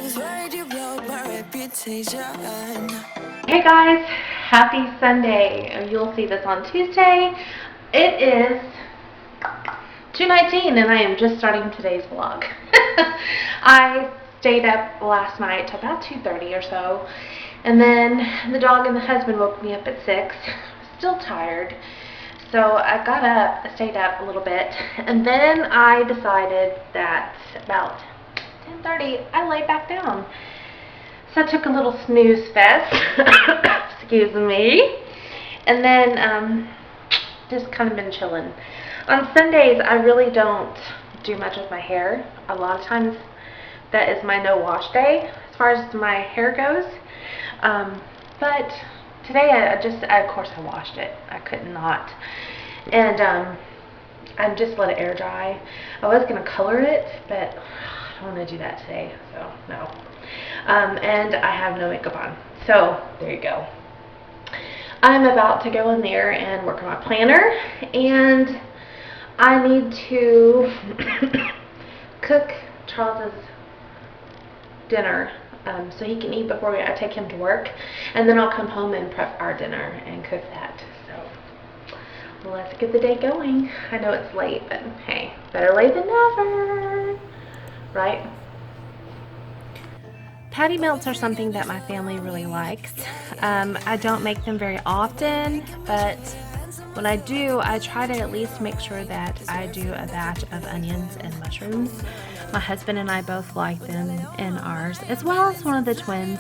Hey guys, happy Sunday. You'll see this on Tuesday. It is 2:19 and I am just starting today's vlog. I stayed up last night till about 2:30 or so, and then the dog and the husband woke me up at 6. Still tired, so I got up, stayed up a little bit, and then I decided that about 10:30 I lay back down. So I took a little snooze fest, excuse me, and then just kind of been chilling. On Sundays, I really don't do much with my hair. A lot of times, that is my no wash day as far as my hair goes. But today, of course, I washed it. I could not, and I just let it air dry. I was gonna color it, but I don't want to do that today, so no. And I have no makeup on, so there you go. I'm about to go in there and work on my planner, and I need to cook Charles's dinner so he can eat before I take him to work, and then I'll come home and prep our dinner and cook that. So let's get the day going. I know it's late, but hey, better late than never, right? Patty melts are something that my family really likes. I don't make them very often, but when I do, I try to at least make sure that I do a batch of onions and mushrooms. My husband and I both like them in ours, as well as one of the twins.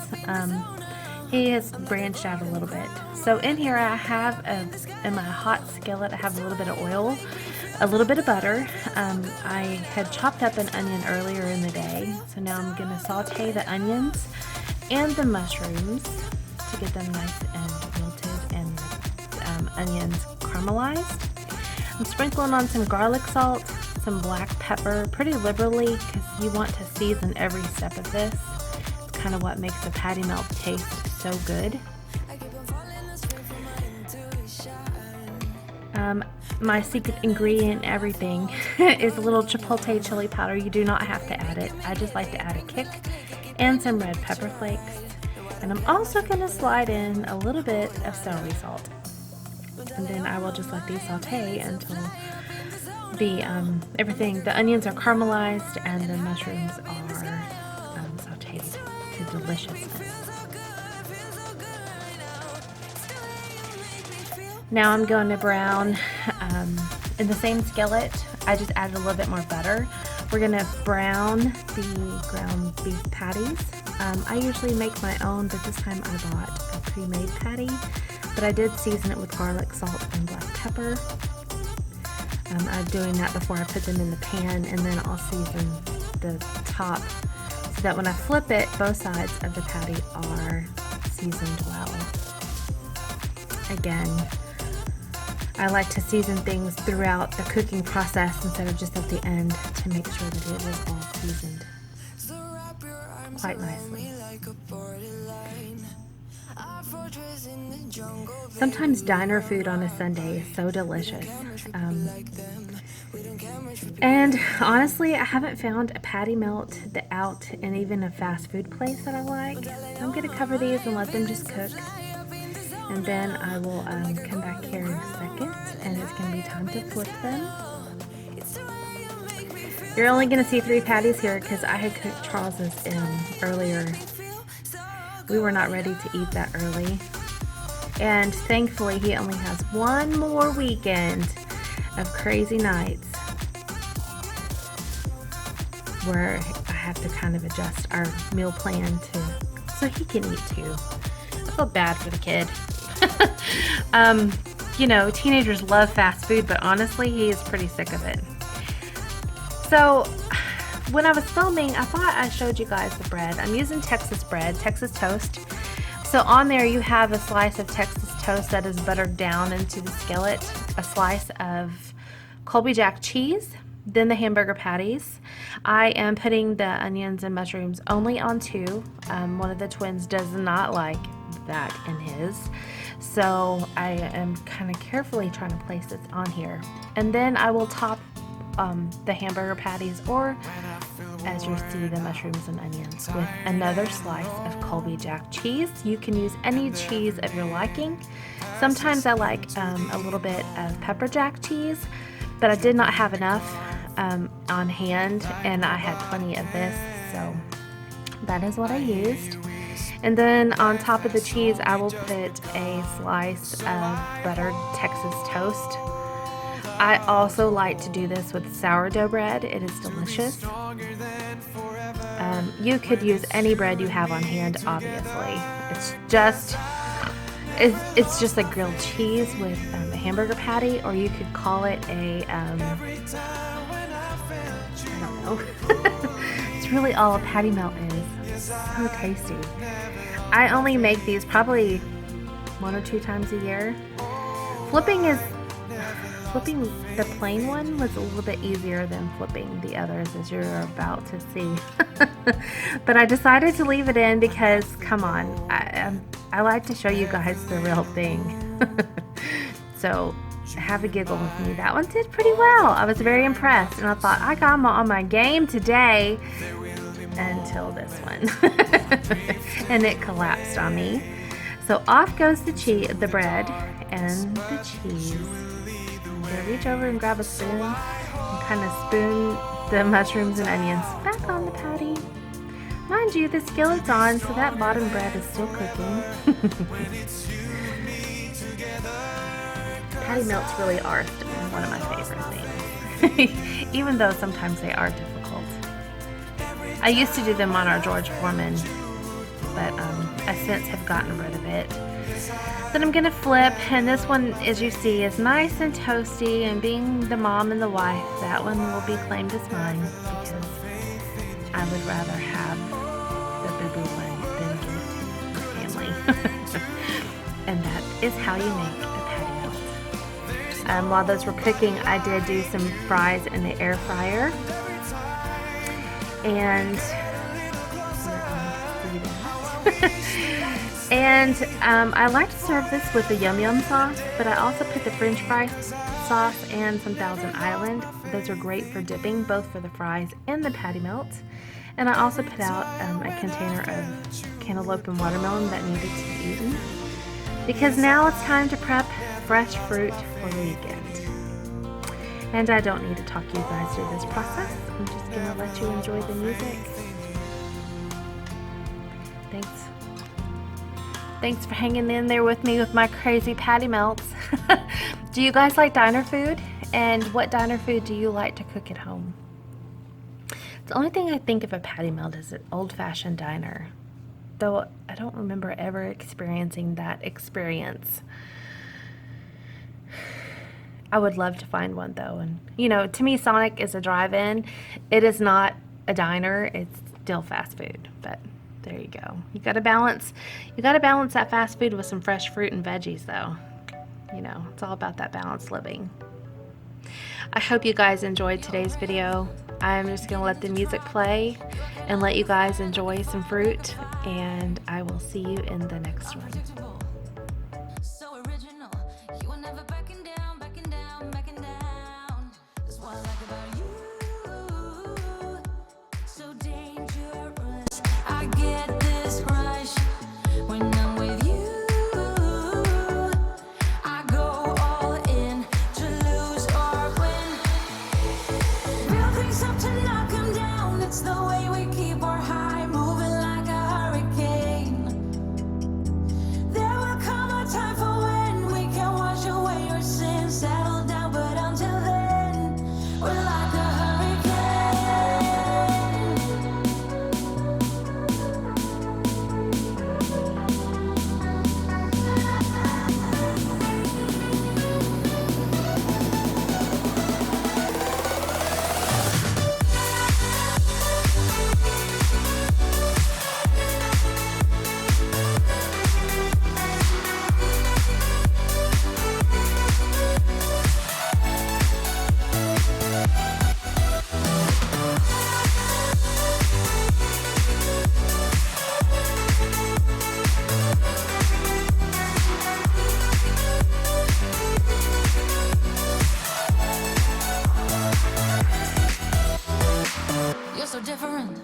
He has branched out a little bit. So in here I have, in my hot skillet, I have a little bit of oil, a little bit of butter. I had chopped up an onion earlier in the day, so now I'm going to saute the onions and the mushrooms to get them nice and wilted and the onions caramelized. I'm sprinkling on some garlic salt, some black pepper, pretty liberally, because you want to season every step of this. It's kind of what makes the patty melt taste so good. My secret ingredient in everything is a little chipotle chili powder. You do not have to add it. I just like to add a kick and some red pepper flakes. And I'm also going to slide in a little bit of celery salt. And then I will just let these saute until the onions are caramelized and the mushrooms are sauteed to deliciousness. Now I'm going to brown in the same skillet. I just added a little bit more butter. We're going to brown the ground beef patties. I usually make my own, but this time I bought a pre-made patty. But I did season it with garlic, salt, and black pepper. I'm doing that before I put them in the pan, and then I'll season the top so that when I flip it, both sides of the patty are seasoned well. Again, I like to season things throughout the cooking process instead of just at the end to make sure that it is all seasoned quite nicely. Sometimes diner food on a Sunday is so delicious. And honestly, I haven't found a patty melt out in even a fast food place that I like. I'm going to cover these and let them just cook. And then I will come back here in a second, and it's going to be time to flip them. You're only going to see 3 patties here because I had cooked Charles's earlier. We were not ready to eat that early. And thankfully, he only has one more weekend of crazy nights where I have to kind of adjust our meal plan so he can eat too. I feel bad for the kid. You know, teenagers love fast food, but honestly, he is pretty sick of it. So when I was filming, I thought I showed you guys the bread. I'm using Texas bread, Texas toast. So on there you have a slice of Texas toast that is buttered down into the skillet, a slice of Colby Jack cheese, then the hamburger patties. I am putting the onions and mushrooms only on 2. One of the twins does not like that in his. So I am kind of carefully trying to place this on here. And then I will top the hamburger patties or as you see, the mushrooms and onions with another slice of Colby Jack cheese. You can use any cheese of your liking. Sometimes I like a little bit of pepper jack cheese, but I did not have enough on hand, and I had plenty of this, so that is what I used. And then on top of the cheese, I will put a slice of buttered Texas toast. I also like to do this with sourdough bread. It is delicious. You could use any bread you have on hand, obviously. It's just a grilled cheese with a hamburger patty, or you could call it a, I don't know. It's really all a patty melt is. So tasty. I only make these probably 1 or 2 times a year. Flipping the plain one was a little bit easier than flipping the others, as you're about to see. But I decided to leave it in because, come on, I like to show you guys the real thing. So have a giggle with me. That one did pretty well. I was very impressed, and I thought I got on my game today until this one. And it collapsed on me. So off goes the bread and the cheese. So reach over and grab a spoon and kind of spoon the mushrooms and onions back on the patty. Mind you, the skillet's on, so that bottom bread is still cooking. Patty melts really are one of my favorite things, even though sometimes they are difficult. I used to do them on our George Foreman, but I since have gotten rid of it. Then I'm going to flip, and this one, as you see, is nice and toasty, and being the mom and the wife, that one will be claimed as mine because I would rather have the boo-boo one than give it to my family. And that is how you make a patty melt. While those were cooking, I did do some fries in the air fryer, and and I like to serve this with the Yum Yum sauce, but I also put the French fry sauce and some Thousand Island. Those are great for dipping, both for the fries and the patty melt. And I also put out a container of cantaloupe and watermelon that needed to be eaten, because now it's time to prep fresh fruit for the weekend. And I don't need to talk you guys through this process. I'm just going to let you enjoy the music. Thanks for hanging in there with me with my crazy patty melts. Do you guys like diner food? And what diner food do you like to cook at home? The only thing I think of a patty melt is an old-fashioned diner, though I don't remember ever experiencing that experience. I would love to find one though, and you know, to me Sonic is a drive-in. It is not a diner, it's still fast food, but there you go. You gotta balance that fast food with some fresh fruit and veggies though. You know, it's all about that balanced living. I hope you guys enjoyed today's video. I'm just gonna let the music play and let you guys enjoy some fruit, and I will see you in the next one. You're so different,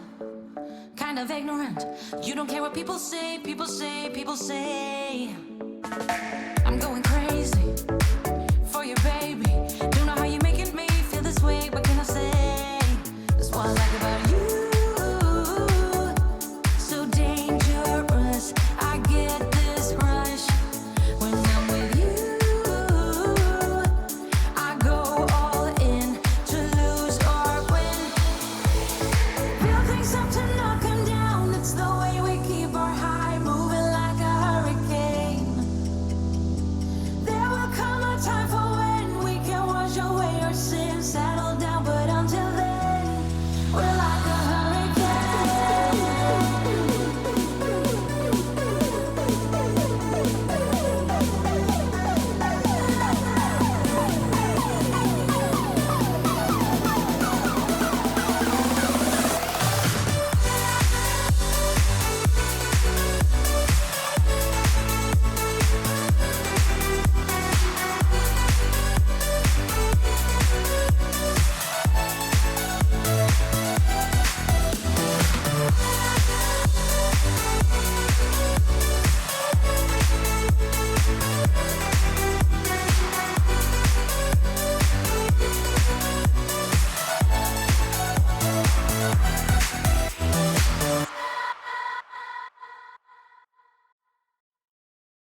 kind of ignorant. You don't care what people say, people say, people say. I'm going crazy for you, baby. Don't know how you're making me feel this way. What can I say? That's what I like about you.